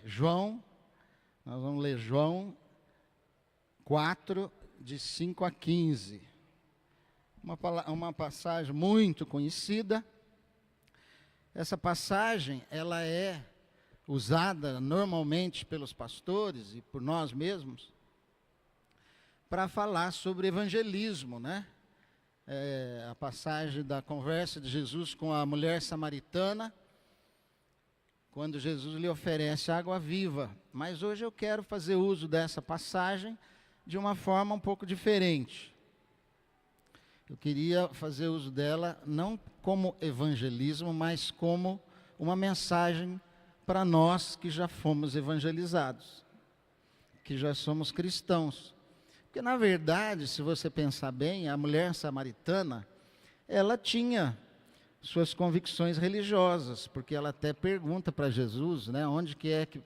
nós vamos ler João 4, de 5 a 15. Uma passagem muito conhecida. Essa passagem, ela é usada normalmente pelos pastores e por nós mesmos para falar sobre evangelismo, né? A passagem da conversa de Jesus com a mulher samaritana, quando Jesus lhe oferece água viva. Mas hoje eu quero fazer uso dessa passagem de uma forma um pouco diferente. Eu queria fazer uso dela não como evangelismo, mas como uma mensagem para nós que já fomos evangelizados, que já somos cristãos. Porque, na verdade, se você pensar bem, a mulher samaritana, ela tinha suas convicções religiosas, porque ela até pergunta para Jesus, né, onde que é que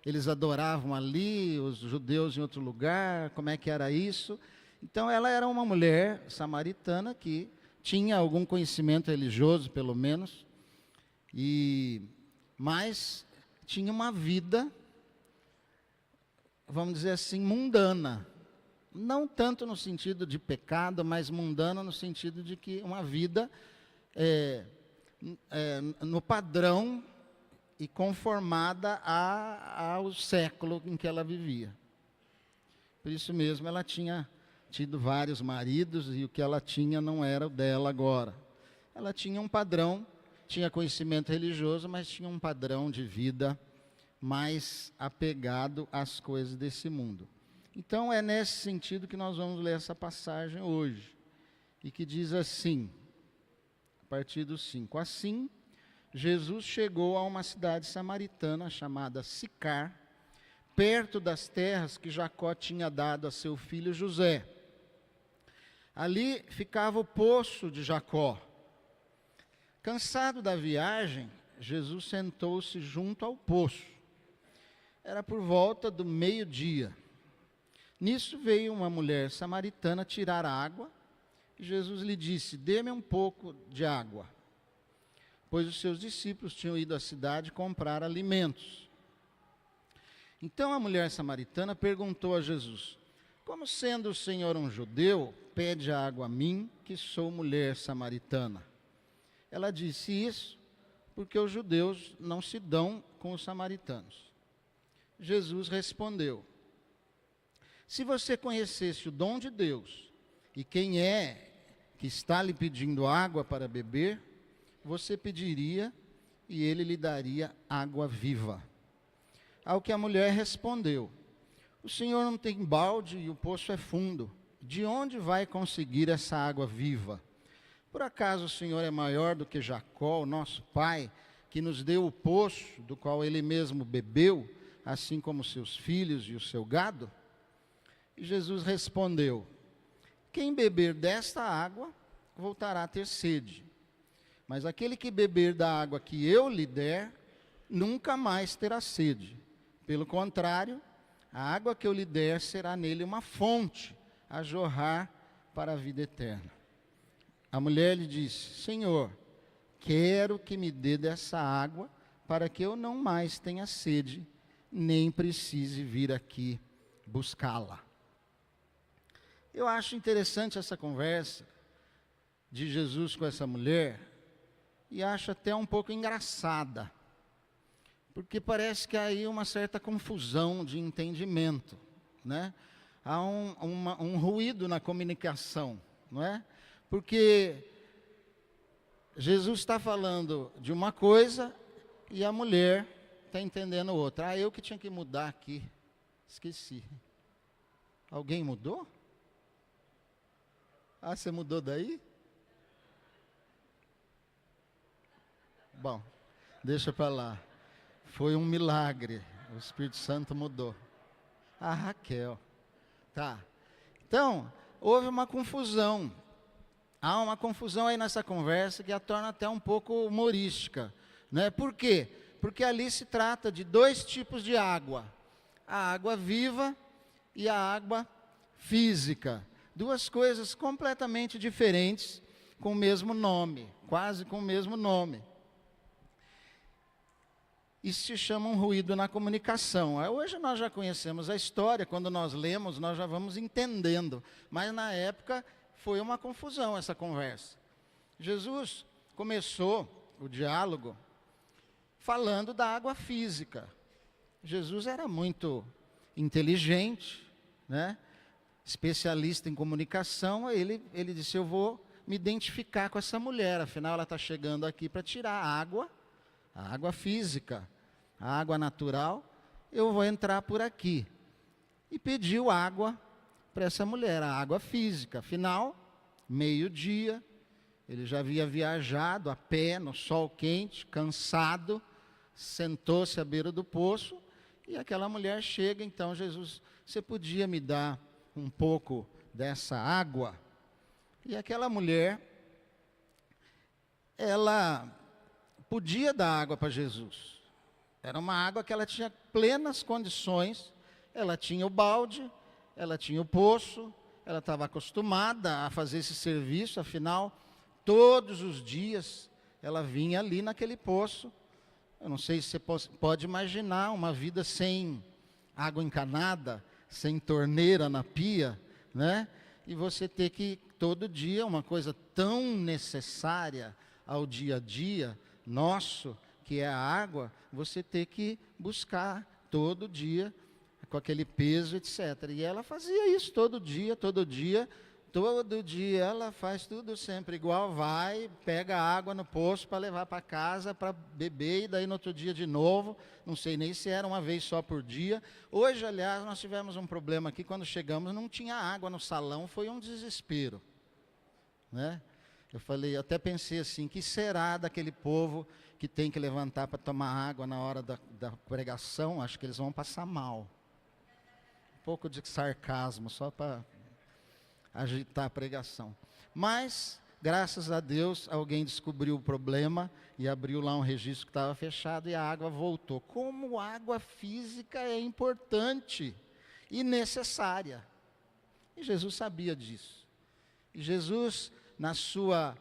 eles adoravam ali, os judeus em outro lugar, como é que era isso. Então, ela era uma mulher samaritana que tinha algum conhecimento religioso, pelo menos, mas tinha uma vida, vamos dizer assim, mundana. Não tanto no sentido de pecado, mas mundana no sentido de que uma vida no padrão e conformada ao século em que ela vivia. Por isso mesmo ela tinha tido vários maridos e o que ela tinha não era o dela agora. Ela tinha um padrão, tinha conhecimento religioso, mas tinha um padrão de vida mais apegado às coisas desse mundo. Então é nesse sentido que nós vamos ler essa passagem hoje, e que diz assim, a partir do 5. Assim, Jesus chegou a uma cidade samaritana chamada Sicar, perto das terras que Jacó tinha dado a seu filho José. Ali ficava o poço de Jacó. Cansado da viagem, Jesus sentou-se junto ao poço. Era por volta do meio-dia. Nisso veio uma mulher samaritana tirar água, e Jesus lhe disse: dê-me um pouco de água, pois os seus discípulos tinham ido à cidade comprar alimentos. Então a mulher samaritana perguntou a Jesus: como sendo o Senhor um judeu, pede água a mim, que sou mulher samaritana? Ela disse isso porque os judeus não se dão com os samaritanos. Jesus respondeu: se você conhecesse o dom de Deus e quem é que está lhe pedindo água para beber, você pediria e ele lhe daria água viva. Ao que a mulher respondeu: o senhor não tem balde e o poço é fundo. De onde vai conseguir essa água viva? Por acaso o senhor é maior do que Jacó, o nosso pai, que nos deu o poço do qual ele mesmo bebeu, assim como seus filhos e o seu gado? E Jesus respondeu: quem beber desta água voltará a ter sede, mas aquele que beber da água que eu lhe der, nunca mais terá sede. Pelo contrário, a água que eu lhe der será nele uma fonte a jorrar para a vida eterna. A mulher lhe disse: Senhor, quero que me dê dessa água, para que eu não mais tenha sede, nem precise vir aqui buscá-la. Eu acho interessante essa conversa de Jesus com essa mulher, e acho até um pouco engraçada, porque parece que há aí uma certa confusão de entendimento, né? Há um ruído na comunicação, não é? Porque Jesus está falando de uma coisa e a mulher está entendendo outra. Ah, eu que tinha que mudar aqui, esqueci. Alguém mudou? Ah, você mudou daí? Bom, deixa para lá. Foi um milagre, o Espírito Santo mudou. Ah, Raquel. Tá. Então, houve uma confusão. Há uma confusão aí nessa conversa que a torna até um pouco humorística, né? Por quê? Porque ali se trata de dois tipos de água: a água viva e a água física. Duas coisas completamente diferentes, com o mesmo nome, quase com o mesmo nome. Isso se chama um ruído na comunicação. Hoje nós já conhecemos a história, quando nós lemos, nós já vamos entendendo. Mas na época foi uma confusão essa conversa. Jesus começou o diálogo falando da água física. Jesus era muito inteligente, né? Especialista em comunicação. Ele disse: eu vou me identificar com essa mulher, afinal ela está chegando aqui para tirar a água física, a água natural, eu vou entrar por aqui. E pediu água para essa mulher, a água física. Afinal, meio-dia, ele já havia viajado a pé, no sol quente, cansado, sentou-se à beira do poço, e aquela mulher chega. Então Jesus: você podia me dar um pouco dessa água? E aquela mulher, ela podia dar água para Jesus. Era uma água que ela tinha plenas condições, ela tinha o balde, ela tinha o poço, ela estava acostumada a fazer esse serviço, afinal, todos os dias ela vinha ali naquele poço. Eu não sei se você pode imaginar uma vida sem água encanada, sem torneira na pia, né? E você ter que, todo dia, uma coisa tão necessária ao dia a dia nosso, que é a água, você ter que buscar todo dia, com aquele peso, etc. E ela fazia isso todo dia, ela faz tudo sempre igual, vai, pega água no poço para levar para casa, para beber, e daí no outro dia de novo, não sei nem se era uma vez só por dia. Hoje, aliás, nós tivemos um problema aqui, quando chegamos não tinha água no salão, foi um desespero, né? Eu até pensei assim: que será daquele povo que tem que levantar para tomar água na hora da pregação? Acho que eles vão passar mal. Um pouco de sarcasmo, só para agitar a pregação. Mas, graças a Deus, alguém descobriu o problema e abriu lá um registro que estava fechado e a água voltou. Como água física é importante e necessária. E Jesus sabia disso. E Jesus, na sua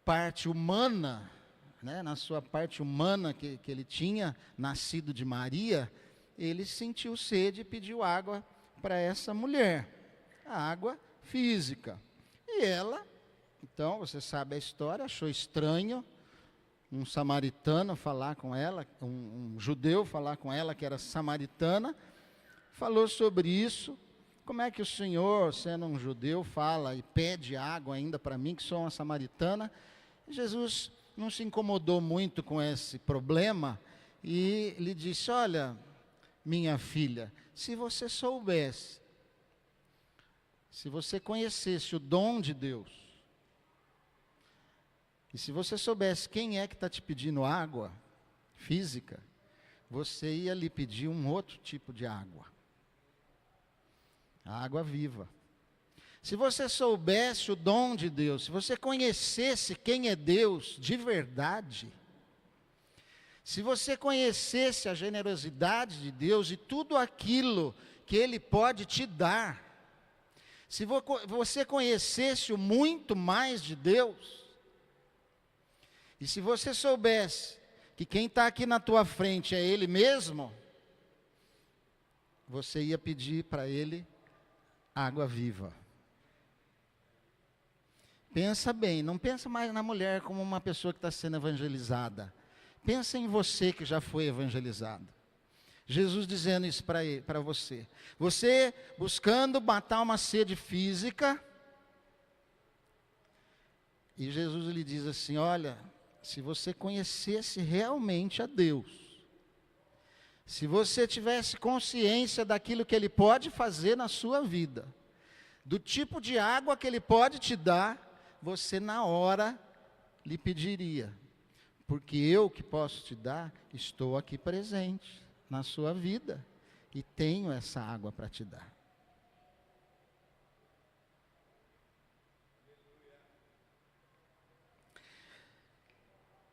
parte humana, né, que ele tinha, nascido de Maria, ele sentiu sede e pediu água para essa mulher, a água física. E ela, então, você sabe a história, achou estranho um samaritano falar com ela, um judeu falar com ela, que era samaritana, falou sobre isso. Como é que o Senhor, sendo um judeu, fala e pede água ainda para mim, que sou uma samaritana? Jesus não se incomodou muito com esse problema e lhe disse: olha, minha filha, se você soubesse, se você conhecesse o dom de Deus, e se você soubesse quem é que está te pedindo água física, você ia lhe pedir um outro tipo de água. A água viva. Se você soubesse o dom de Deus, se você conhecesse quem é Deus de verdade, se você conhecesse a generosidade de Deus e tudo aquilo que Ele pode te dar, se você conhecesse o muito mais de Deus, e se você soubesse que quem está aqui na tua frente é Ele mesmo, você ia pedir para Ele água viva. Pensa bem, não pensa mais na mulher como uma pessoa que está sendo evangelizada. Pensa em você que já foi evangelizado. Jesus dizendo isso para você. Você buscando matar uma sede física. E Jesus lhe diz assim: olha, se você conhecesse realmente a Deus, se você tivesse consciência daquilo que Ele pode fazer na sua vida, do tipo de água que Ele pode te dar, você na hora lhe pediria. Porque eu que posso te dar, estou aqui presente na sua vida e tenho essa água para te dar.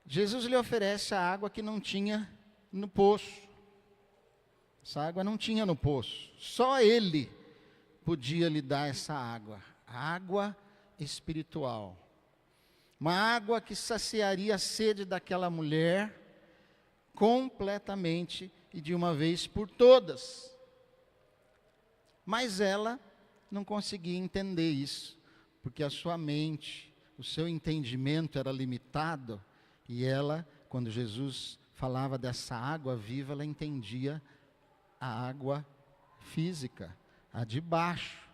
Jesus lhe oferece a água que não tinha no poço. Essa água não tinha no poço. Só Ele podia lhe dar essa água. Água espiritual. Uma água que saciaria a sede daquela mulher completamente e de uma vez por todas. Mas ela não conseguia entender isso, porque a sua mente, o seu entendimento era limitado, e ela, quando Jesus falava dessa água viva, ela entendia a água física, a de baixo.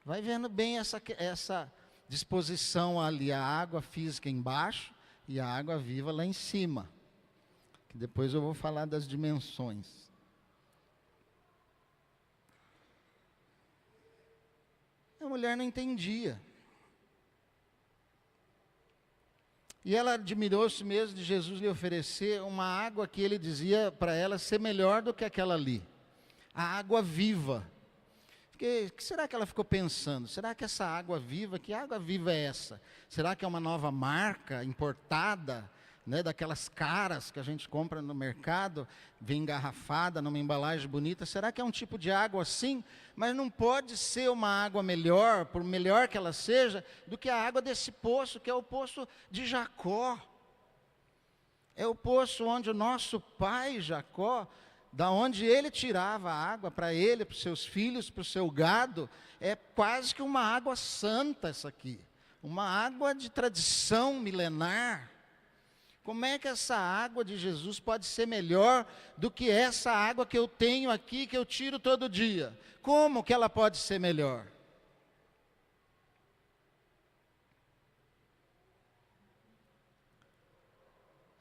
Vai vendo bem essa disposição ali, a água física embaixo e a água viva lá em cima. Que depois eu vou falar das dimensões. A mulher não entendia. E ela admirou-se mesmo de Jesus lhe oferecer uma água que ele dizia para ela ser melhor do que aquela ali. A água viva. O que será que ela ficou pensando? Será que essa água viva, que água viva é essa? Será que é uma nova marca importada, né, daquelas caras que a gente compra no mercado, vem engarrafada numa embalagem bonita? Será que é um tipo de água assim? Mas não pode ser uma água melhor, por melhor que ela seja, do que a água desse poço, que é o poço de Jacó. É o poço onde o nosso pai Jacó, da onde ele tirava a água para ele, para os seus filhos, para o seu gado. É quase que uma água santa essa aqui, uma água de tradição milenar. Como é que essa água de Jesus pode ser melhor do que essa água que eu tenho aqui, que eu tiro todo dia? Como que ela pode ser melhor?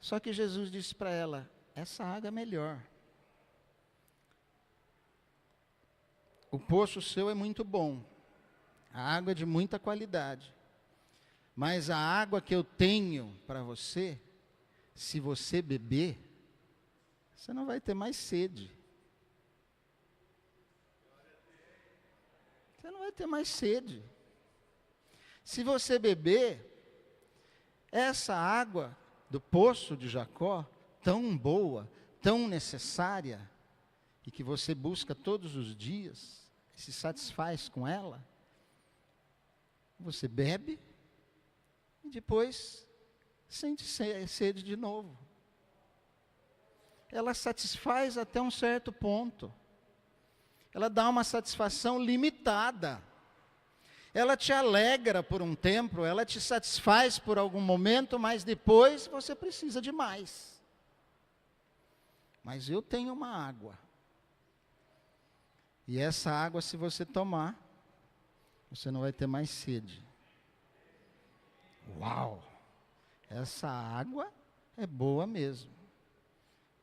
Só que Jesus disse para ela, essa água é melhor. O poço seu é muito bom, a água é de muita qualidade, mas a água que eu tenho para você, se você beber, você não vai ter mais sede. Você não vai ter mais sede. Se você beber, essa água do poço de Jacó, tão boa, tão necessária, e que você busca todos os dias, se satisfaz com ela, você bebe e depois sente sede de novo. Ela satisfaz até um certo ponto. Ela dá uma satisfação limitada. Ela te alegra por um tempo, ela te satisfaz por algum momento, mas depois você precisa de mais. Mas eu tenho uma água. E essa água, se você tomar, você não vai ter mais sede. Uau! Essa água é boa mesmo.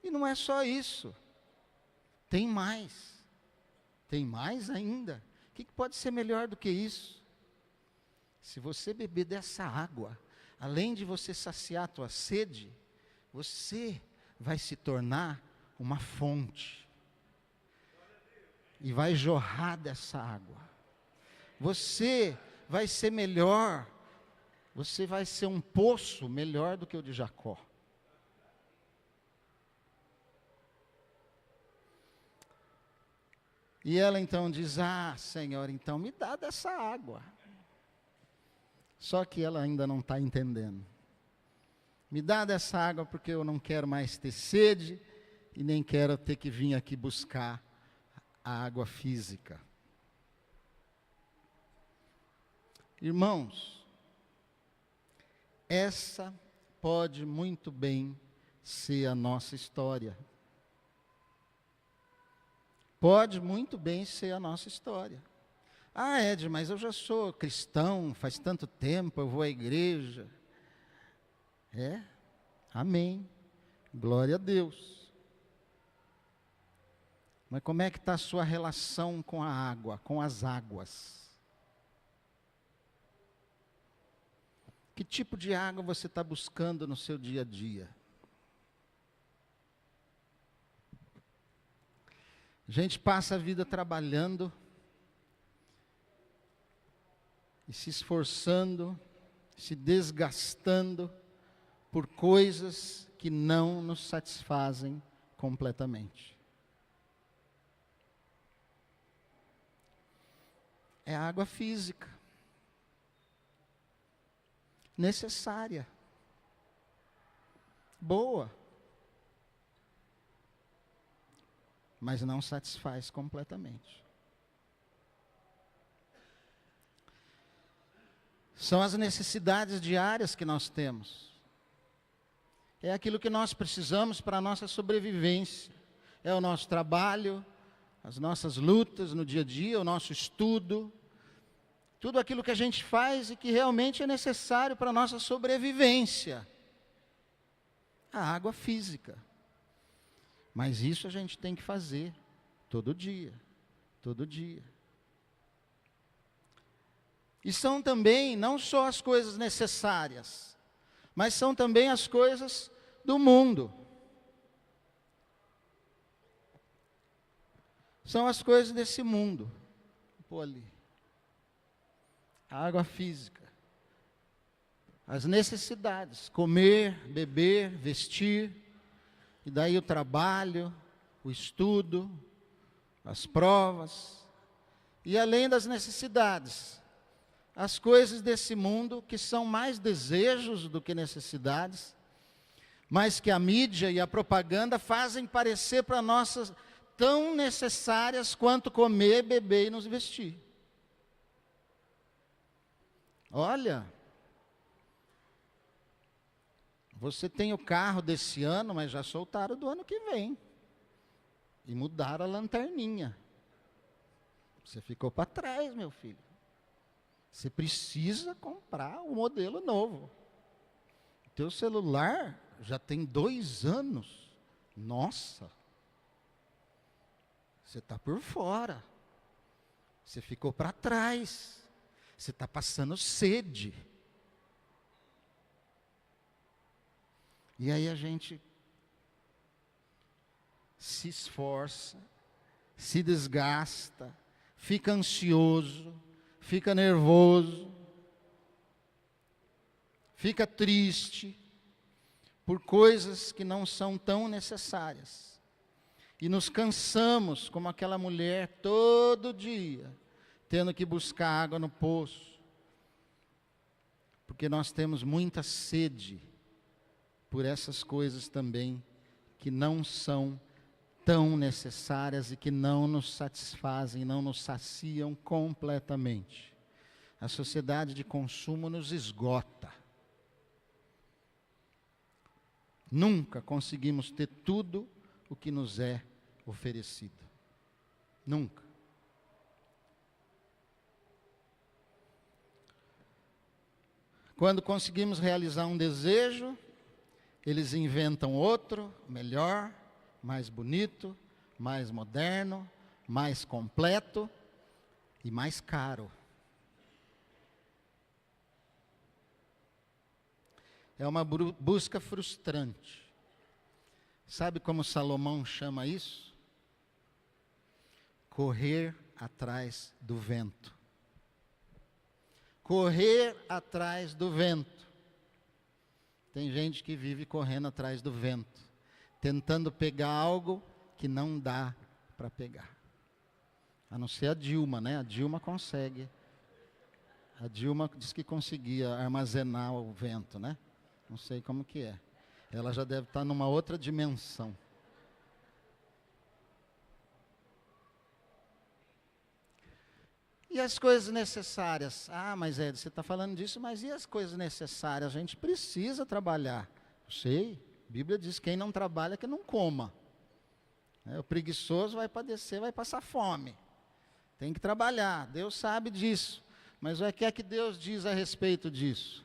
E não é só isso. Tem mais. Tem mais ainda. O que pode ser melhor do que isso? Se você beber dessa água, além de você saciar a tua sede, você vai se tornar uma fonte. E vai jorrar dessa água. Você vai ser melhor. Você vai ser um poço melhor do que o de Jacó. E ela então diz, Senhor, então me dá dessa água. Só que ela ainda não está entendendo. Me dá dessa água porque eu não quero mais ter sede e nem quero ter que vir aqui buscar a água física. Irmãos, essa pode muito bem ser a nossa história. Pode muito bem ser a nossa história. Ed, mas eu já sou cristão, faz tanto tempo, eu vou à igreja. Amém. Glória a Deus. Mas como é que está a sua relação com a água, com as águas? Que tipo de água você está buscando no seu dia a dia? A gente passa a vida trabalhando e se esforçando, se desgastando por coisas que não nos satisfazem completamente. É água física, necessária, boa, mas não satisfaz completamente. São as necessidades diárias que nós temos. É aquilo que nós precisamos para a nossa sobrevivência. É o nosso trabalho, as nossas lutas no dia a dia, o nosso estudo. Tudo aquilo que a gente faz e que realmente é necessário para a nossa sobrevivência. A água física. Mas isso a gente tem que fazer todo dia, todo dia. E são também não só as coisas necessárias, mas são também as coisas do mundo. São as coisas desse mundo. Vou pôr ali. A água física. As necessidades, comer, beber, vestir, e daí o trabalho, o estudo, as provas, e além das necessidades, as coisas desse mundo que são mais desejos do que necessidades, mas que a mídia e a propaganda fazem parecer para nós tão necessárias quanto comer, beber e nos vestir. Olha, você tem o carro desse ano, mas já soltaram do ano que vem. E mudaram a lanterninha. Você ficou para trás, meu filho. Você precisa comprar um modelo novo. O teu celular já tem 2 anos. Nossa. Você está por fora. Você ficou para trás. Você está passando sede. E aí a gente se esforça, se desgasta, fica ansioso, fica nervoso, fica triste por coisas que não são tão necessárias. E nos cansamos como aquela mulher todo dia, tendo que buscar água no poço, porque nós temos muita sede por essas coisas também que não são tão necessárias e que não nos satisfazem, não nos saciam completamente. A sociedade de consumo nos esgota. Nunca conseguimos ter tudo o que nos é oferecido. Nunca. Quando conseguimos realizar um desejo, eles inventam outro, melhor, mais bonito, mais moderno, mais completo e mais caro. É uma busca frustrante. Sabe como Salomão chama isso? Correr atrás do vento. Correr atrás do vento. Tem gente que vive correndo atrás do vento, tentando pegar algo que não dá para pegar. A não ser a Dilma, né? A Dilma consegue. A Dilma disse que conseguia armazenar o vento, né? Não sei como que é. Ela já deve estar numa outra dimensão. E as coisas necessárias? Ah, mas Ed, você está falando disso, mas e as coisas necessárias? A gente precisa trabalhar. Eu sei, a Bíblia diz, quem não trabalha que não coma. O preguiçoso vai padecer, vai passar fome. Tem que trabalhar, Deus sabe disso. Mas o que é que Deus diz a respeito disso?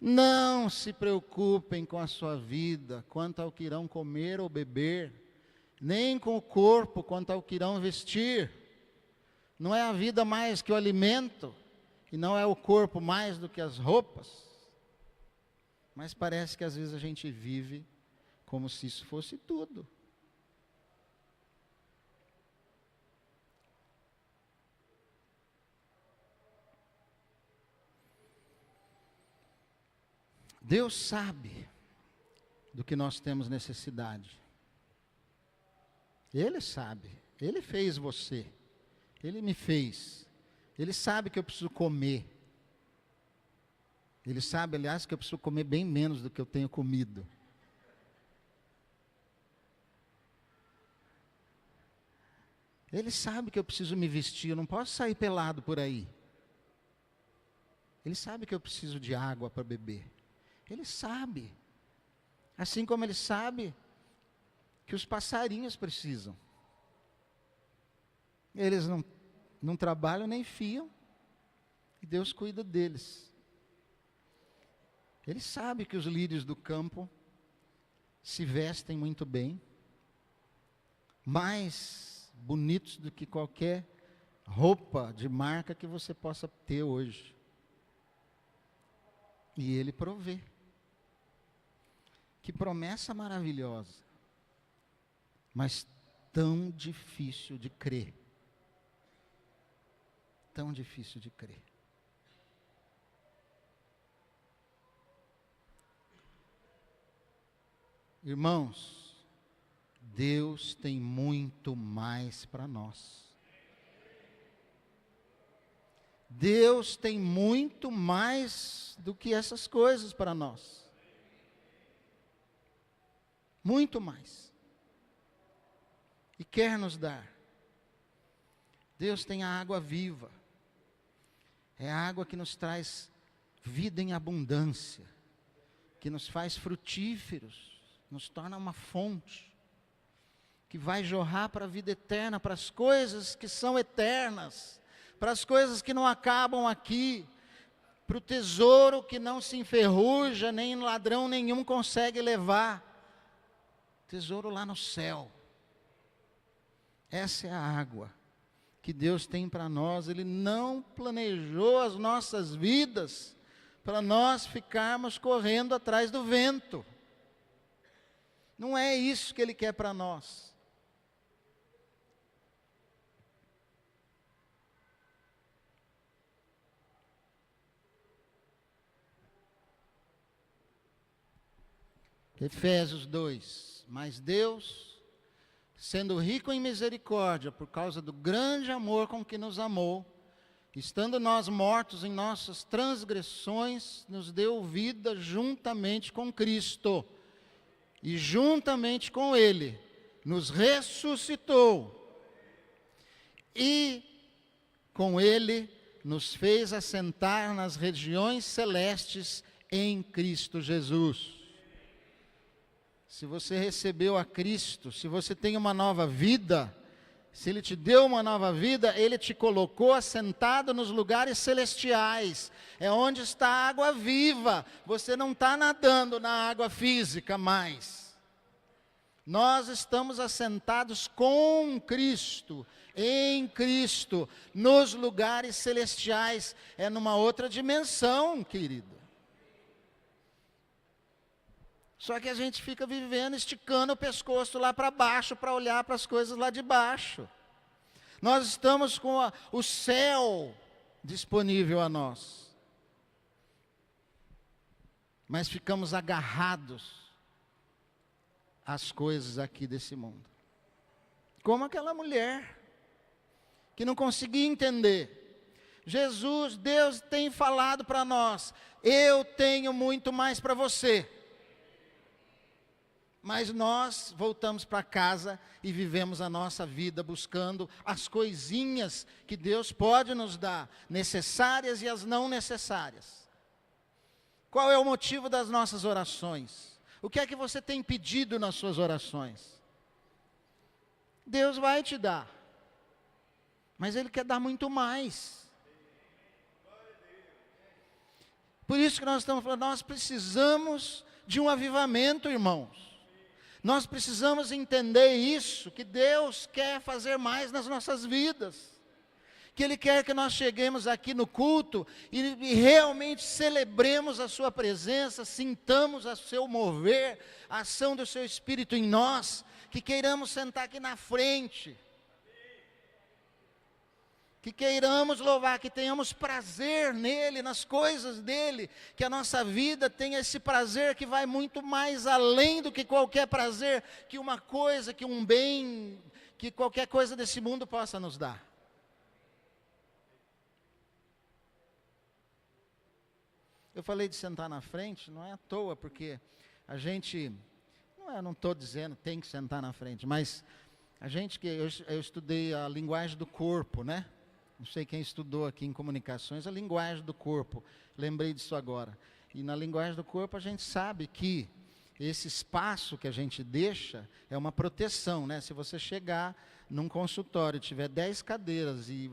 Não se preocupem com a sua vida, quanto ao que irão comer ou beber, nem com o corpo, quanto ao que irão vestir. Não é a vida mais que o alimento, e não é o corpo mais do que as roupas. Mas parece que às vezes a gente vive como se isso fosse tudo. Deus sabe do que nós temos necessidade. Ele sabe, Ele fez você. Ele me fez. Ele sabe que eu preciso comer. Ele sabe, aliás, que eu preciso comer bem menos do que eu tenho comido. Ele sabe que eu preciso me vestir, eu não posso sair pelado por aí. Ele sabe que eu preciso de água para beber. Ele sabe. Assim como ele sabe que os passarinhos precisam. Eles não trabalham nem fiam. E Deus cuida deles. Ele sabe que os lírios do campo se vestem muito bem. Mais bonitos do que qualquer roupa de marca que você possa ter hoje. E Ele provê. Que promessa maravilhosa, mas tão difícil de crer. Tão difícil de crer. Irmãos, Deus tem muito mais para nós. Deus tem muito mais do que essas coisas para nós. Muito mais. E quer nos dar. Deus tem a água viva. É a água que nos traz vida em abundância. Que nos faz frutíferos. Nos torna uma fonte. Que vai jorrar para a vida eterna, para as coisas que são eternas. Para as coisas que não acabam aqui. Para o tesouro que não se enferruja, nem ladrão nenhum consegue levar. Tesouro lá no céu. Essa é a água que Deus tem para nós. Ele não planejou as nossas vidas para nós ficarmos correndo atrás do vento. Não é isso que Ele quer para nós. Efésios 2. Mas Deus, sendo rico em misericórdia, por causa do grande amor com que nos amou, estando nós mortos em nossas transgressões, nos deu vida juntamente com Cristo. E juntamente com Ele, nos ressuscitou. E com Ele, nos fez assentar nas regiões celestes em Cristo Jesus. Se você recebeu a Cristo, se você tem uma nova vida, se Ele te deu uma nova vida, Ele te colocou assentado nos lugares celestiais. É onde está a água viva. Você não está nadando na água física mais. Nós estamos assentados com Cristo, em Cristo, nos lugares celestiais. É numa outra dimensão, querido. Só que a gente fica vivendo, esticando o pescoço lá para baixo, para olhar para as coisas lá de baixo. Nós estamos com o céu disponível a nós. Mas ficamos agarrados às coisas aqui desse mundo. Como aquela mulher, que não conseguia entender. Jesus, Deus tem falado para nós, eu tenho muito mais para você. Mas nós voltamos para casa e vivemos a nossa vida buscando as coisinhas que Deus pode nos dar, necessárias e as não necessárias. Qual é o motivo das nossas orações? O que é que você tem pedido nas suas orações? Deus vai te dar, mas Ele quer dar muito mais. Por isso que nós estamos falando, nós precisamos de um avivamento, irmãos. Nós precisamos entender isso, que Deus quer fazer mais nas nossas vidas. Que Ele quer que nós cheguemos aqui no culto e realmente celebremos a Sua presença, sintamos o Seu mover, a ação do Seu Espírito em nós, que queiramos sentar aqui na frente. Que queiramos louvar, que tenhamos prazer nele, nas coisas dele, que a nossa vida tenha esse prazer que vai muito mais além do que qualquer prazer, que uma coisa, que um bem, que qualquer coisa desse mundo possa nos dar. Eu falei de sentar na frente, não é à toa, porque a gente, não estou dizendo tem que sentar na frente, mas Eu estudei a linguagem do corpo, né? Não sei quem estudou aqui em comunicações, a linguagem do corpo. Lembrei disso agora. E na linguagem do corpo a gente sabe que esse espaço que a gente deixa é uma proteção, né? Se você chegar num consultório, tiver 10 cadeiras e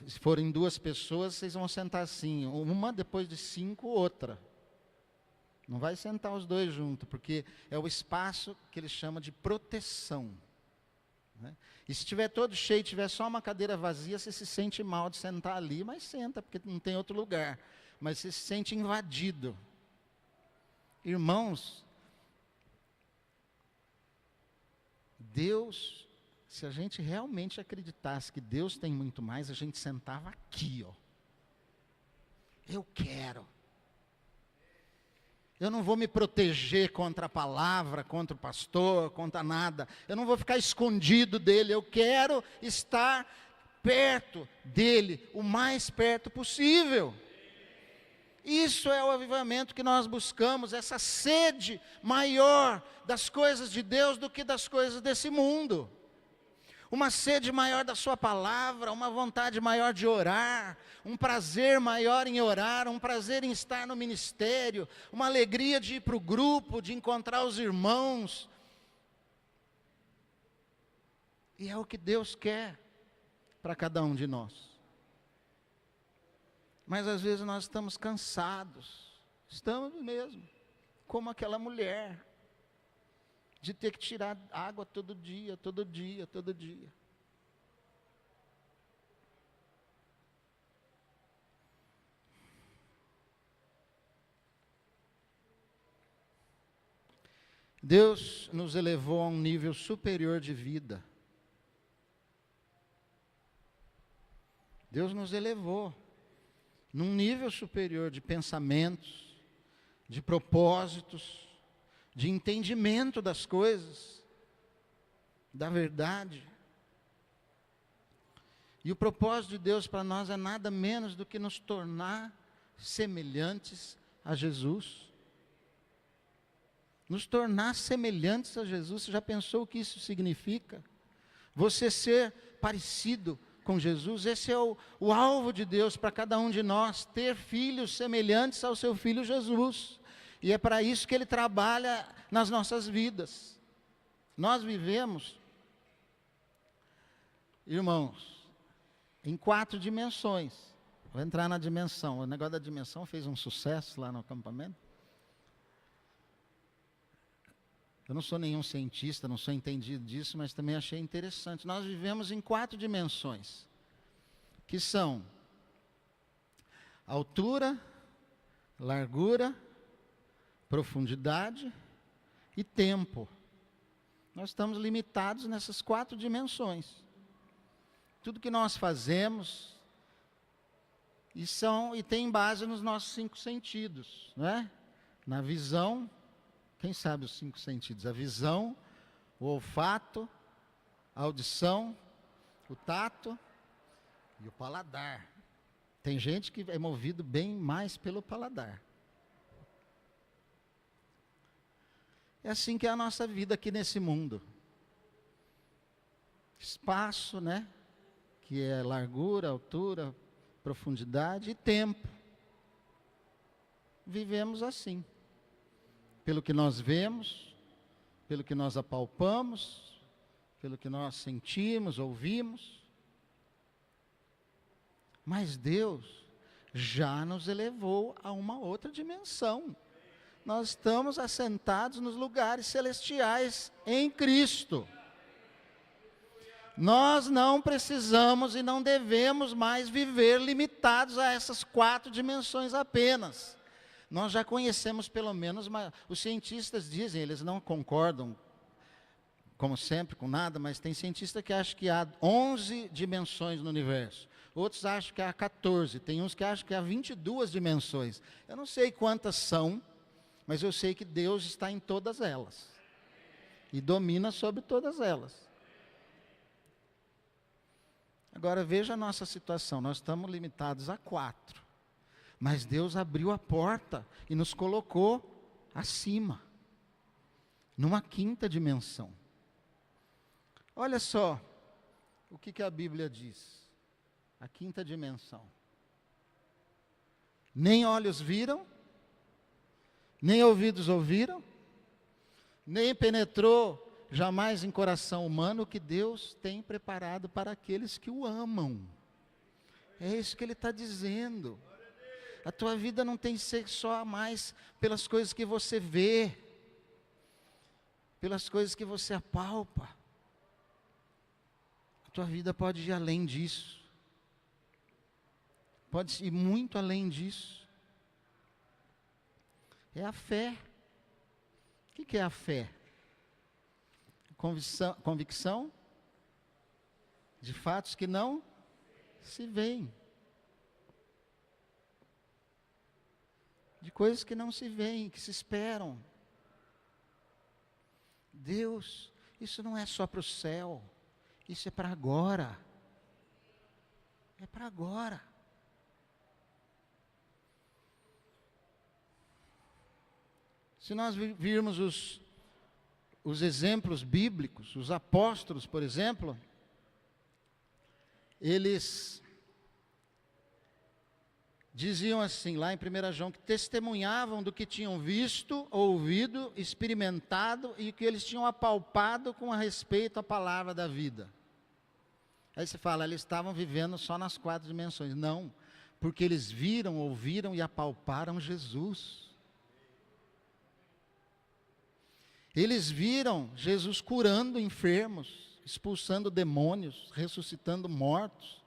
se forem 2 pessoas, vocês vão sentar assim, uma depois de 5, outra. Não vai sentar os 2 juntos, porque é o espaço que eles chamam de proteção. Né? E se estiver todo cheio, tiver só uma cadeira vazia, você se sente mal de sentar ali, mas senta, porque não tem outro lugar. Mas você se sente invadido. Irmãos, Deus, se a gente realmente acreditasse que Deus tem muito mais, a gente sentava aqui, ó. Eu quero. Eu não vou me proteger contra a palavra, contra o pastor, contra nada. Eu não vou ficar escondido dele. Eu quero estar perto dele, o mais perto possível. Isso é o avivamento que nós buscamos, essa sede maior das coisas de Deus do que das coisas desse mundo. Uma sede maior da sua palavra, uma vontade maior de orar, um prazer maior em orar, um prazer em estar no ministério, uma alegria de ir para o grupo, de encontrar os irmãos. E é o que Deus quer para cada um de nós. Mas às vezes nós estamos cansados, estamos mesmo, como aquela mulher, de ter que tirar água todo dia, todo dia, todo dia. Deus nos elevou a um nível superior de vida. Deus nos elevou num nível superior de pensamentos, de propósitos, de entendimento das coisas, da verdade. E o propósito de Deus para nós é nada menos do que nos tornar semelhantes a Jesus. Nos tornar semelhantes a Jesus. Você já pensou o que isso significa? Você ser parecido com Jesus, esse é o alvo de Deus para cada um de nós, ter filhos semelhantes ao seu Filho Jesus. E é para isso que Ele trabalha nas nossas vidas. Nós vivemos, irmãos, em 4 dimensões. Vou entrar na dimensão. O negócio da dimensão fez um sucesso lá no acampamento. Eu não sou nenhum cientista, não sou entendido disso, mas também achei interessante. Nós vivemos em 4 dimensões, que são altura, largura, profundidade e tempo. Nós estamos limitados nessas 4 dimensões. Tudo que nós fazemos e tem base nos nossos 5 sentidos, não é? Na visão. Quem sabe os 5 sentidos? A visão, o olfato, a audição, o tato e o paladar. Tem gente que é movido bem mais pelo paladar. É assim que é a nossa vida aqui nesse mundo. Espaço, né? Que é largura, altura, profundidade e tempo. Vivemos assim. Pelo que nós vemos, pelo que nós apalpamos, pelo que nós sentimos, ouvimos. Mas Deus já nos elevou a uma outra dimensão. Nós estamos assentados nos lugares celestiais em Cristo. Nós não precisamos e não devemos mais viver limitados a essas 4 dimensões apenas. Nós já conhecemos pelo menos, os cientistas dizem, eles não concordam, como sempre, com nada, mas tem cientista que acha que há 11 dimensões no universo. Outros acham que há 14, tem uns que acham que há 22 dimensões. Eu não sei quantas são, mas eu sei que Deus está em todas elas. E domina sobre todas elas. Agora veja a nossa situação, nós estamos limitados a 4. Mas Deus abriu a porta e nos colocou acima, numa 5ª dimensão. Olha só o que a Bíblia diz. A quinta dimensão. Nem olhos viram, nem ouvidos ouviram, nem penetrou jamais em coração humano o que Deus tem preparado para aqueles que o amam. É isso que ele está dizendo. A tua vida não tem que ser só mais pelas coisas que você vê, pelas coisas que você apalpa. A tua vida pode ir além disso. Pode ir muito além disso. É a fé. O que é a fé? Convicção de fatos que não se veem. De coisas que não se veem, que se esperam. Deus, isso não é só para o céu, isso é para agora. É para agora. Se nós virmos os exemplos bíblicos, os apóstolos, por exemplo, eles diziam assim, lá em 1 João, que testemunhavam do que tinham visto, ouvido, experimentado e que eles tinham apalpado com a respeito à palavra da vida. Aí você fala, eles estavam vivendo só nas 4 dimensões. Não, porque eles viram, ouviram e apalparam Jesus. Eles viram Jesus curando enfermos, expulsando demônios, ressuscitando mortos,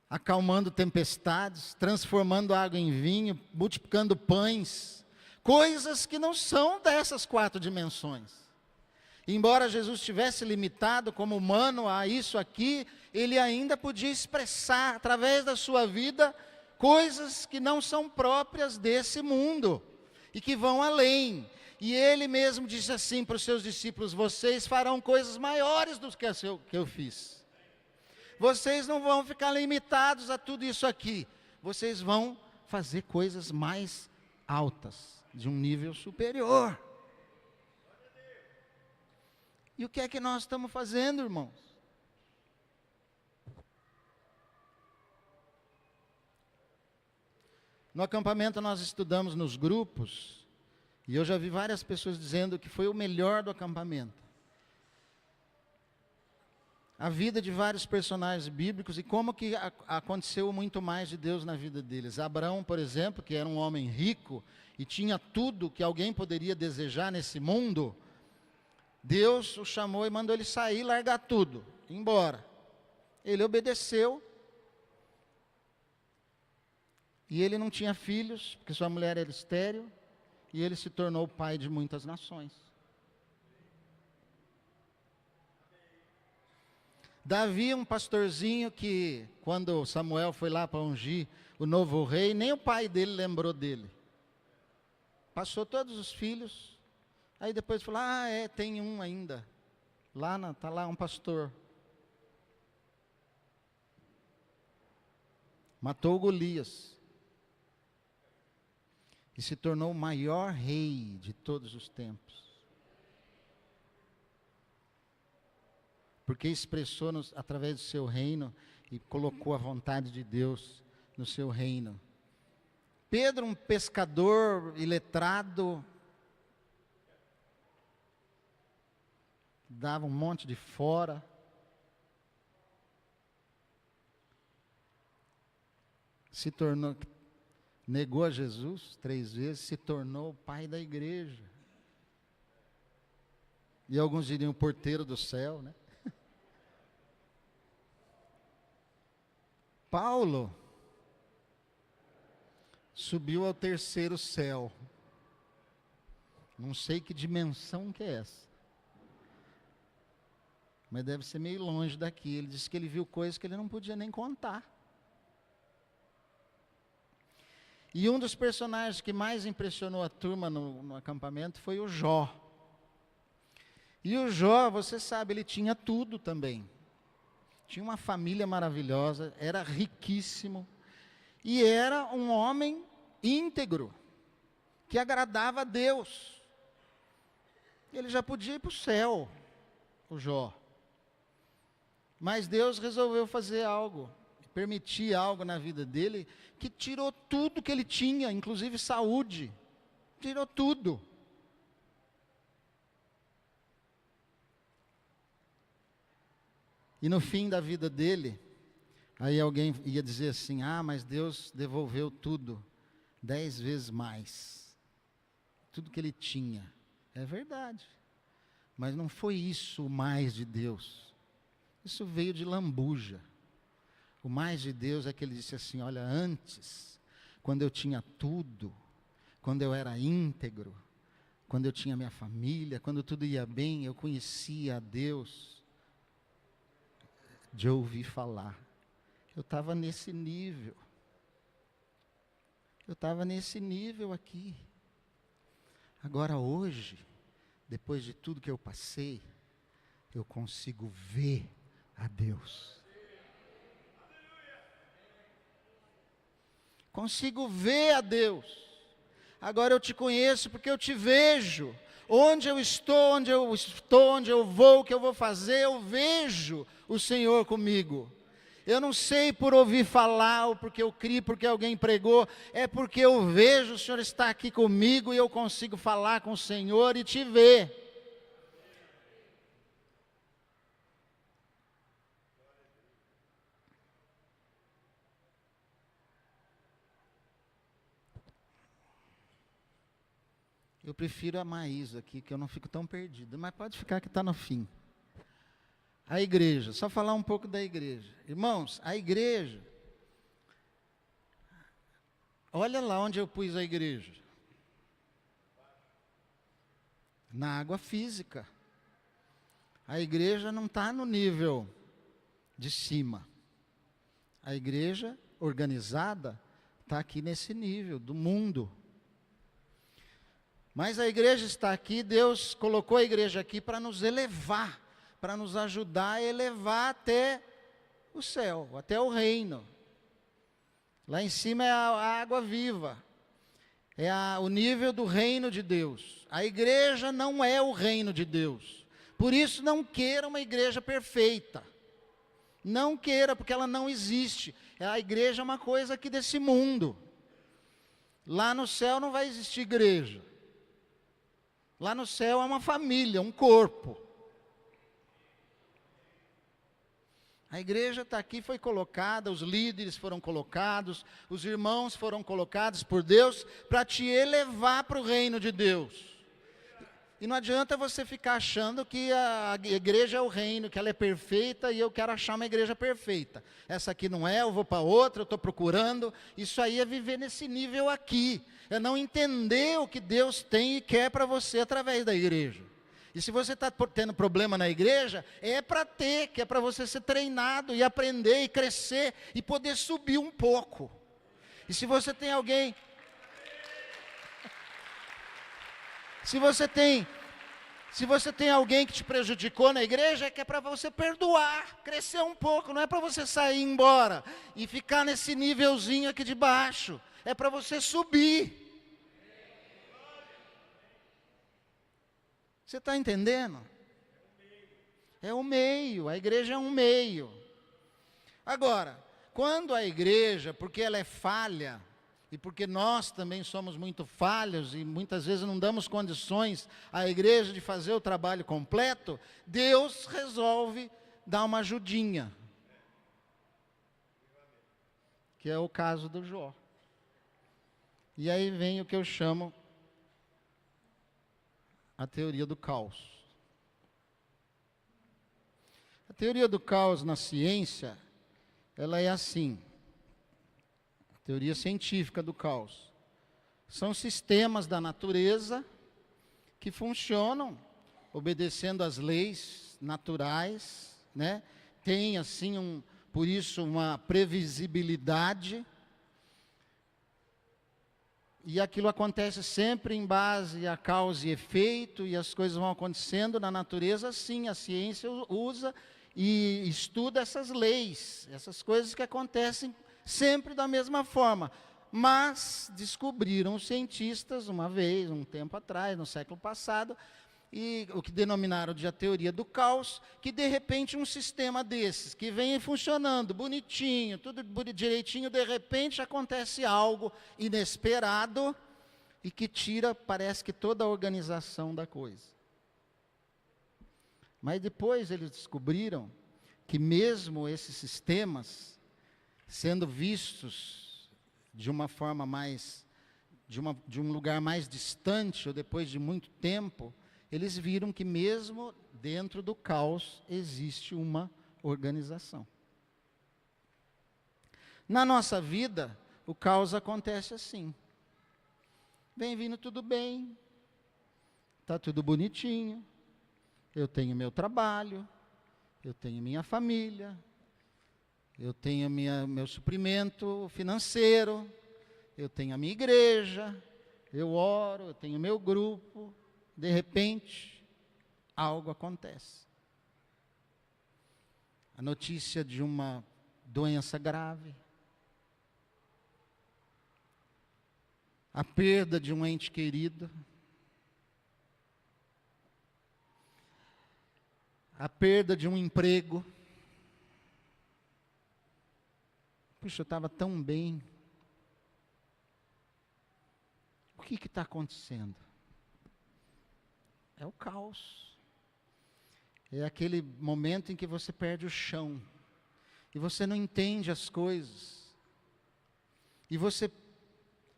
acalmando tempestades, transformando água em vinho, multiplicando pães, coisas que não são dessas 4 dimensões. Embora Jesus estivesse limitado como humano a isso aqui, ele ainda podia expressar através da sua vida coisas que não são próprias desse mundo e que vão além. E ele mesmo disse assim para os seus discípulos: vocês farão coisas maiores do que eu fiz. Vocês não vão ficar limitados a tudo isso aqui. Vocês vão fazer coisas mais altas, de um nível superior. E o que é que nós estamos fazendo, irmãos? No acampamento nós estudamos nos grupos, e eu já vi várias pessoas dizendo que foi o melhor do acampamento. A vida de vários personagens bíblicos e como que aconteceu muito mais de Deus na vida deles. Abraão, por exemplo, que era um homem rico e tinha tudo que alguém poderia desejar nesse mundo, Deus o chamou e mandou ele sair, largar tudo, ir embora. Ele obedeceu. E ele não tinha filhos, porque sua mulher era estéril, e ele se tornou pai de muitas nações. Davi, um pastorzinho que, quando Samuel foi lá para ungir o novo rei, nem o pai dele lembrou dele. Passou todos os filhos, aí depois falou, tem um ainda, está lá um pastor. Matou Golias. E se tornou o maior rei de todos os tempos. Porque expressou através do seu reino e colocou a vontade de Deus no seu reino. Pedro, um pescador iletrado, dava um monte de fora. Se tornou... negou a Jesus 3 vezes, se tornou o pai da igreja. E alguns diriam o porteiro do céu, né? Paulo subiu ao 3º céu. Não sei que dimensão que é essa. Mas deve ser meio longe daqui. Ele disse que ele viu coisas que ele não podia nem contar. E um dos personagens que mais impressionou a turma no acampamento foi o Jó. E o Jó, você sabe, ele tinha tudo também. Tinha uma família maravilhosa, era riquíssimo. E era um homem íntegro, que agradava a Deus. Ele já podia ir para o céu. o Jó. Mas Deus resolveu fazer algo, permitir algo na vida dele, que tirou tudo que ele tinha, inclusive saúde. Tirou tudo. E no fim da vida dele, aí alguém ia dizer assim, mas Deus devolveu tudo, 10 vezes mais. Tudo que ele tinha. É verdade. Mas não foi isso o mais de Deus. Isso veio de lambuja. O mais de Deus é que ele disse assim, olha, antes, quando eu tinha tudo, quando eu era íntegro, quando eu tinha minha família, quando tudo ia bem, eu conhecia a Deus de ouvir falar. Eu estava nesse nível. Eu estava nesse nível aqui. Agora hoje, depois de tudo que eu passei, eu consigo ver a Deus. Consigo ver a Deus. Agora eu te conheço porque eu te vejo. Onde eu estou, onde eu vou, o que eu vou fazer, eu vejo o Senhor comigo. Eu não sei por ouvir falar, ou porque eu crio, porque alguém pregou, é porque eu vejo o Senhor está aqui comigo e eu consigo falar com o Senhor e te ver. Eu prefiro a Maísa aqui, que eu não fico tão perdido, mas pode ficar que está no fim. A igreja, só falar um pouco da igreja. Irmãos, a igreja, olha lá onde eu pus a igreja. Na água física. A igreja não está no nível de cima. A igreja organizada está aqui nesse nível do mundo. Mas a igreja está aqui, Deus colocou a igreja aqui para nos elevar, para nos ajudar a elevar até o céu, até o reino. Lá em cima é a água viva, é o nível do reino de Deus. A igreja não é o reino de Deus. Por isso não queira uma igreja perfeita. Não queira, porque ela não existe. A igreja é uma coisa aqui desse mundo. Lá no céu não vai existir igreja. Lá no céu é uma família, um corpo. A igreja está aqui, foi colocada, os líderes foram colocados, os irmãos foram colocados por Deus para te elevar para o reino de Deus. E não adianta você ficar achando que a igreja é o reino, que ela é perfeita e eu quero achar uma igreja perfeita. Essa aqui não é, eu vou para outra, eu estou procurando. Isso aí é viver nesse nível aqui. É não entender o que Deus tem e quer para você através da igreja. E se você está tendo problema na igreja, é para ter, que é para você ser treinado e aprender e crescer e poder subir um pouco. E se você tem alguém... Se você tem alguém que te prejudicou na igreja, é que é para você perdoar, crescer um pouco, não é para você sair embora e ficar nesse nívelzinho aqui de baixo. É para você subir. Você está entendendo? É o meio, a igreja é um meio. Agora, quando a igreja, porque ela é falha, e porque nós também somos muito falhos e muitas vezes não damos condições à igreja de fazer o trabalho completo, Deus resolve dar uma ajudinha. Que é o caso do Jó. E aí vem o que eu chamo a teoria do caos. A teoria do caos na ciência, ela é assim. Teoria científica do caos. São sistemas da natureza que funcionam obedecendo às leis naturais, né? Tem assim por isso uma previsibilidade. E aquilo acontece sempre em base a causa e efeito, e as coisas vão acontecendo na natureza assim. A ciência usa e estuda essas leis, essas coisas que acontecem sempre da mesma forma. Mas descobriram os cientistas uma vez, um tempo atrás, no século passado, e o que denominaram de a teoria do caos, que de repente um sistema desses, que vem funcionando bonitinho, tudo direitinho, de repente acontece algo inesperado e que tira, parece que toda a organização da coisa. Mas depois eles descobriram que mesmo esses sistemas, sendo vistos de uma forma mais, de um lugar mais distante, ou depois de muito tempo, eles viram que mesmo dentro do caos existe uma organização. Na nossa vida, o caos acontece assim. Vem vindo tudo bem, está tudo bonitinho, eu tenho meu trabalho, eu tenho minha família, eu tenho meu suprimento financeiro, eu tenho a minha igreja, eu oro, eu tenho meu grupo. De repente, algo acontece. A notícia de uma doença grave, a perda de um ente querido, a perda de um emprego. Puxa, eu estava tão bem. O que está acontecendo? É o caos. É aquele momento em que você perde o chão. E você não entende as coisas. E você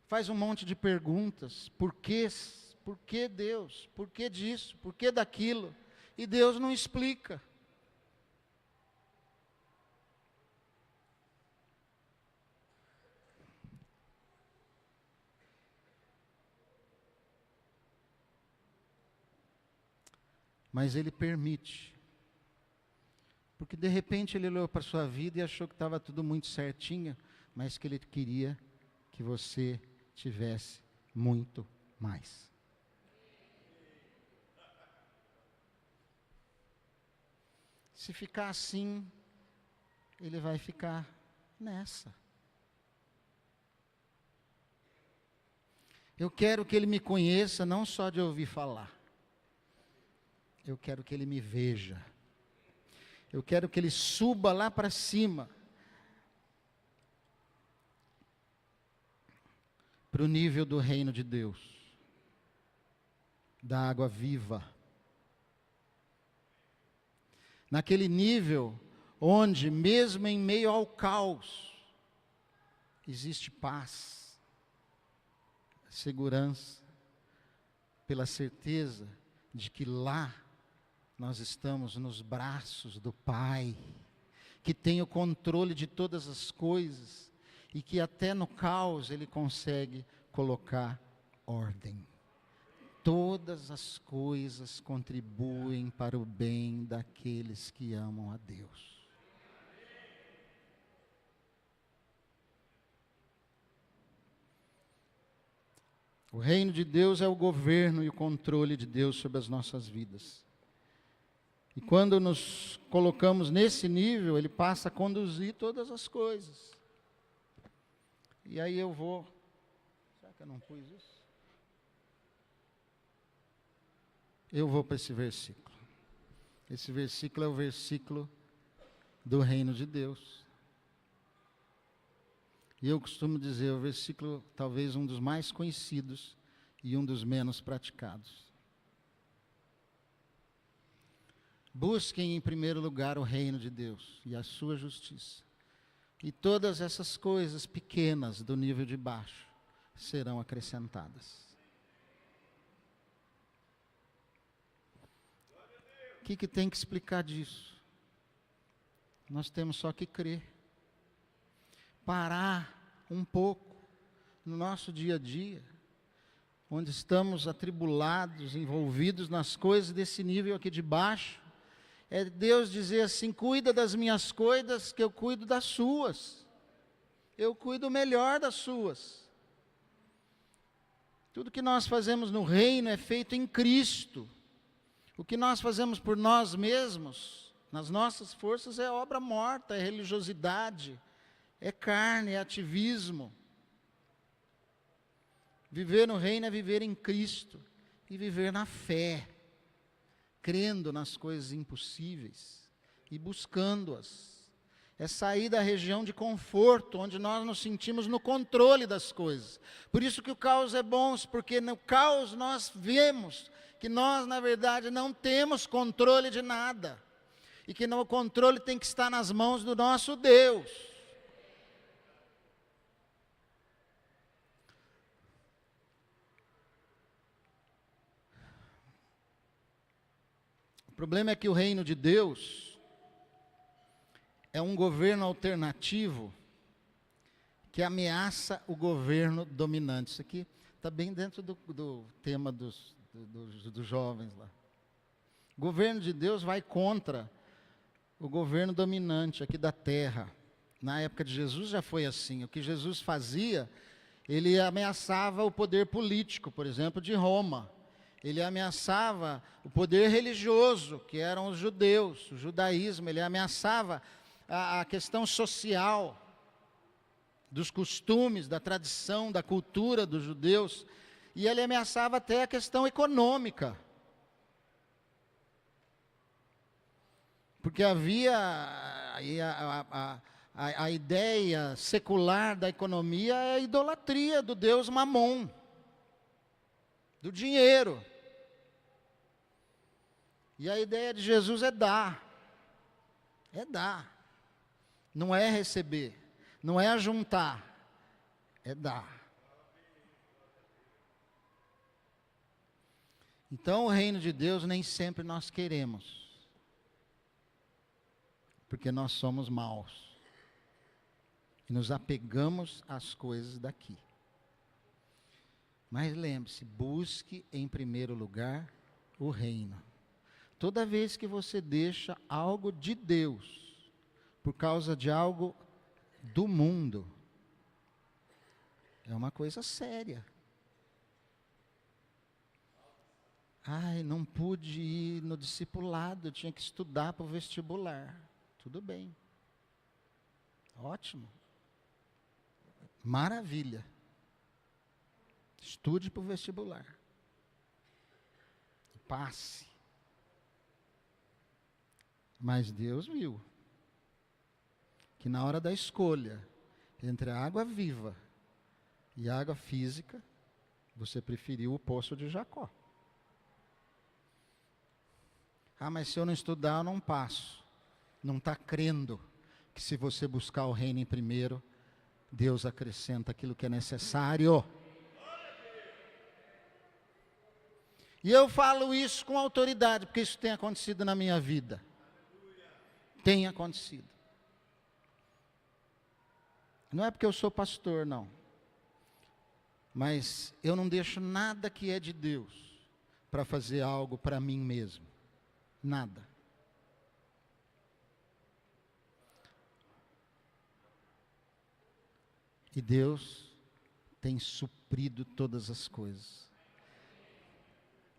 faz um monte de perguntas. Por quê? Por que Deus? Por que disso? Por que daquilo? E Deus não explica. Mas Ele permite. Porque de repente Ele olhou para a sua vida e achou que estava tudo muito certinho, mas que Ele queria que você tivesse muito mais. Se ficar assim, Ele vai ficar nessa. Eu quero que Ele me conheça não só de ouvir falar. Eu quero que Ele me veja. Eu quero que Ele suba lá para cima. Para o nível do reino de Deus. Da água viva. Naquele nível onde, mesmo em meio ao caos, existe paz, segurança, pela certeza de que lá nós estamos nos braços do Pai, que tem o controle de todas as coisas e que até no caos Ele consegue colocar ordem. Todas as coisas contribuem para o bem daqueles que amam a Deus. O reino de Deus é o governo e o controle de Deus sobre as nossas vidas. E quando nos colocamos nesse nível, Ele passa a conduzir todas as coisas. E aí eu vou... Será que eu não pus isso? Eu vou para esse versículo. Esse versículo é o versículo do reino de Deus. E eu costumo dizer, o versículo talvez um dos mais conhecidos e um dos menos praticados. Busquem em primeiro lugar o reino de Deus e a sua justiça. E todas essas coisas pequenas do nível de baixo serão acrescentadas. O que tem que explicar disso? Nós temos só que crer. Parar um pouco no nosso dia a dia, onde estamos atribulados, envolvidos nas coisas desse nível aqui de baixo, é Deus dizer assim: cuida das minhas coisas, que eu cuido das suas. Eu cuido melhor das suas. Tudo que nós fazemos no reino é feito em Cristo. O que nós fazemos por nós mesmos, nas nossas forças, é obra morta, é religiosidade, é carne, é ativismo. Viver no reino é viver em Cristo e viver na fé. crendo nas coisas impossíveis e buscando-as. É sair da região de conforto, onde nós nos sentimos no controle das coisas. Por isso que o caos é bom, porque no caos nós vemos que nós, na verdade, não temos controle de nada. E que o controle tem que estar nas mãos do nosso Deus. O problema é que o reino de Deus é um governo alternativo que ameaça o governo dominante. Isso aqui está bem dentro do tema dos jovens lá. O governo de Deus vai contra o governo dominante aqui da terra. Na época de Jesus já foi assim. O que Jesus fazia, ele ameaçava o poder político, por exemplo, de Roma. Ele ameaçava o poder religioso, que eram os judeus, o judaísmo. Ele ameaçava a questão social, dos costumes, da tradição, da cultura dos judeus. E ele ameaçava até a questão econômica. Porque havia a ideia secular da economia é a idolatria do Deus Mamon, do dinheiro. E a ideia de Jesus é dar. É dar. Não é receber. Não é ajuntar. É dar. Então o reino de Deus nem sempre nós queremos. Porque nós somos maus. E nos apegamos às coisas daqui. Mas lembre-se, busque em primeiro lugar o reino. Toda vez que você deixa algo de Deus, por causa de algo do mundo, é uma coisa séria. Ai, não pude ir no discipulado, eu tinha que estudar para o vestibular. Tudo bem. Ótimo. Maravilha. Estude para o vestibular. Passe. Mas Deus viu que na hora da escolha entre a água viva e a água física, você preferiu o poço de Jacó. Ah, mas se eu não estudar, eu não passo. Não está crendo que se você buscar o reino em primeiro, Deus acrescenta aquilo que é necessário. E eu falo isso com autoridade, porque isso tem acontecido na minha vida. Tem acontecido. Não é porque eu sou pastor, não. Mas eu não deixo nada que é de Deus para fazer algo para mim mesmo. Nada. E Deus tem suprido todas as coisas.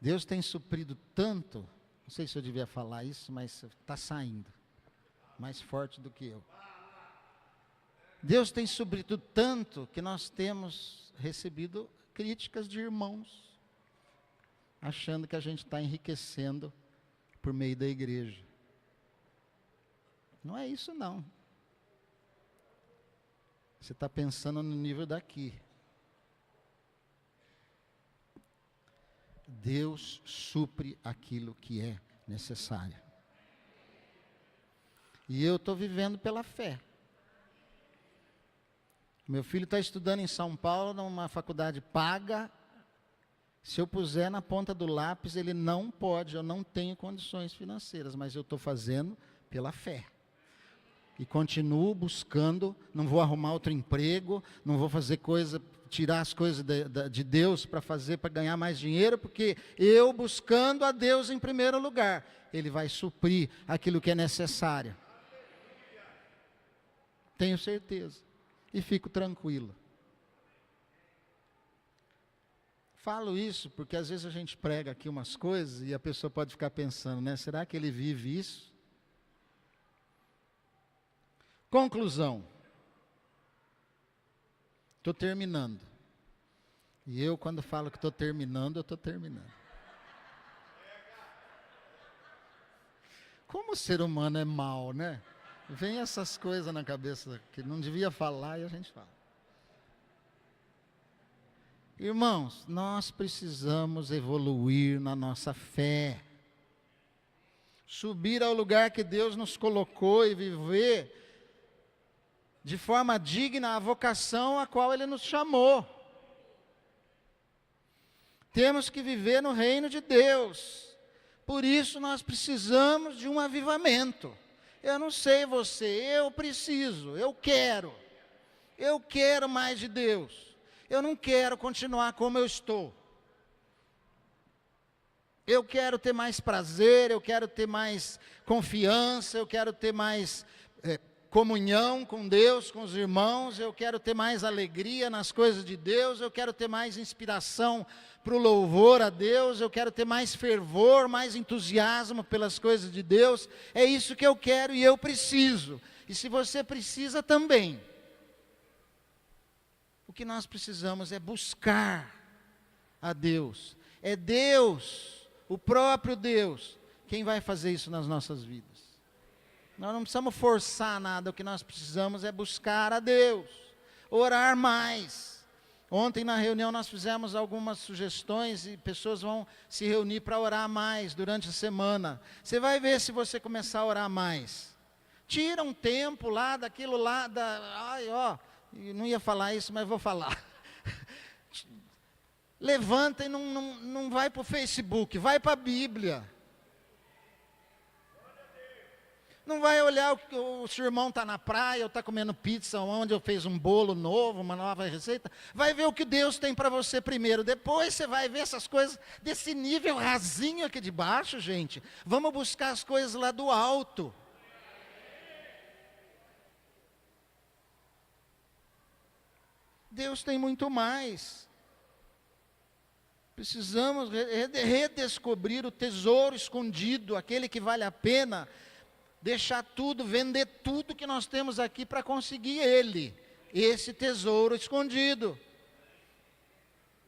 Deus tem suprido tanto, não sei se eu devia falar isso, mas está saindo. Mais forte do que eu. Deus tem suprido tanto que nós temos recebido críticas de irmãos, achando que a gente está enriquecendo por meio da igreja. Não é isso não. Você está pensando no nível daqui. Deus supre aquilo que é necessário. E eu estou vivendo pela fé. Meu filho está estudando em São Paulo, numa faculdade paga. Se eu puser na ponta do lápis, ele não pode, eu não tenho condições financeiras, mas eu estou fazendo pela fé. E continuo buscando, não vou arrumar outro emprego, não vou fazer coisa, tirar as coisas de Deus para fazer, para ganhar mais dinheiro, porque eu buscando a Deus em primeiro lugar, Ele vai suprir aquilo que é necessário. Tenho certeza. E fico tranquilo. Falo isso porque às vezes a gente prega aqui umas coisas e a pessoa pode ficar pensando, né? Será que ele vive isso? Conclusão. Estou terminando. E eu, quando falo que estou terminando, eu estou terminando. Como o ser humano é mau, né? Vem essas coisas na cabeça que não devia falar e a gente fala. Irmãos, nós precisamos evoluir na nossa fé. Subir ao lugar que Deus nos colocou e viver de forma digna a vocação a qual Ele nos chamou. Temos que viver no reino de Deus. Por isso nós precisamos de um avivamento. Eu não sei você, eu preciso, eu quero mais de Deus. Eu não quero continuar como eu estou. Eu quero ter mais prazer, eu quero ter mais confiança, eu quero ter mais comunhão com Deus, com os irmãos, eu quero ter mais alegria nas coisas de Deus, eu quero ter mais inspiração para o louvor a Deus, eu quero ter mais fervor, mais entusiasmo pelas coisas de Deus. É isso que eu quero e eu preciso. E se você precisa também. O que nós precisamos é buscar a Deus. É Deus, o próprio Deus, quem vai fazer isso nas nossas vidas. Nós não precisamos forçar nada, o que nós precisamos é buscar a Deus, orar mais. Ontem na reunião nós fizemos algumas sugestões e pessoas vão se reunir para orar mais durante a semana. Você vai ver se você começar a orar mais. Tira um tempo lá daquilo lá, não ia falar isso, mas vou falar. Levanta e não vai para o Facebook, vai para a Bíblia. Não vai olhar o seu irmão está na praia, ou está comendo pizza, onde eu fiz um bolo novo, uma nova receita. Vai ver o que Deus tem para você primeiro. Depois você vai ver essas coisas desse nível rasinho aqui de baixo, gente. Vamos buscar as coisas lá do alto. Deus tem muito mais. Precisamos redescobrir o tesouro escondido, aquele que vale a pena deixar tudo, vender tudo que nós temos aqui para conseguir ele, esse tesouro escondido,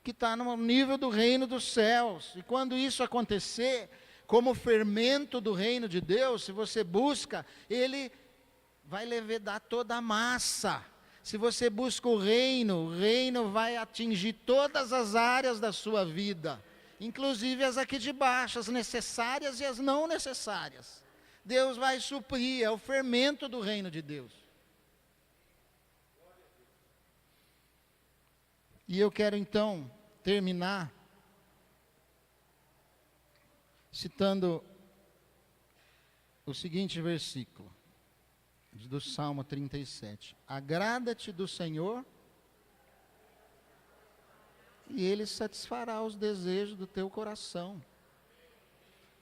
que está no nível do reino dos céus. E quando isso acontecer, como fermento do reino de Deus, se você busca, ele vai levedar toda a massa. Se você busca o reino vai atingir todas as áreas da sua vida, inclusive as aqui de baixo, as necessárias e as não necessárias. Deus vai suprir, é o fermento do reino de Deus. E eu quero então terminar citando o seguinte versículo do Salmo 37. Agrada-te do Senhor, e Ele satisfará os desejos do teu coração.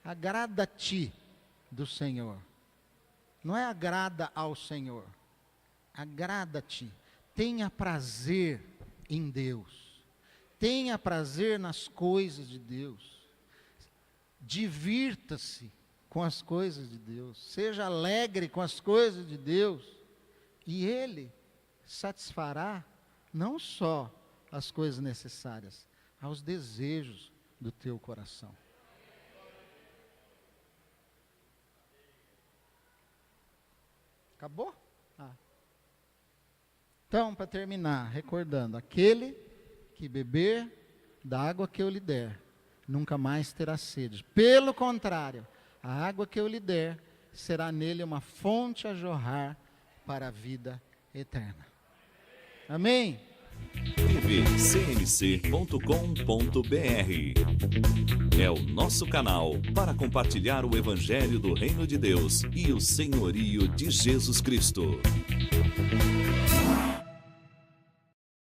Agrada-te do Senhor. Não é agrada ao Senhor. Agrada-te. Tenha prazer em Deus. Tenha prazer nas coisas de Deus. Divirta-se com as coisas de Deus. Seja alegre com as coisas de Deus. E Ele satisfará não só as coisas necessárias, aos desejos do teu coração. Acabou? Então, para terminar, recordando, aquele que beber da água que eu lhe der, nunca mais terá sede. Pelo contrário, a água que eu lhe der, será nele uma fonte a jorrar para a vida eterna. Amém? tvcmc.com.br é o nosso canal para compartilhar o Evangelho do Reino de Deus e o senhorio de Jesus Cristo.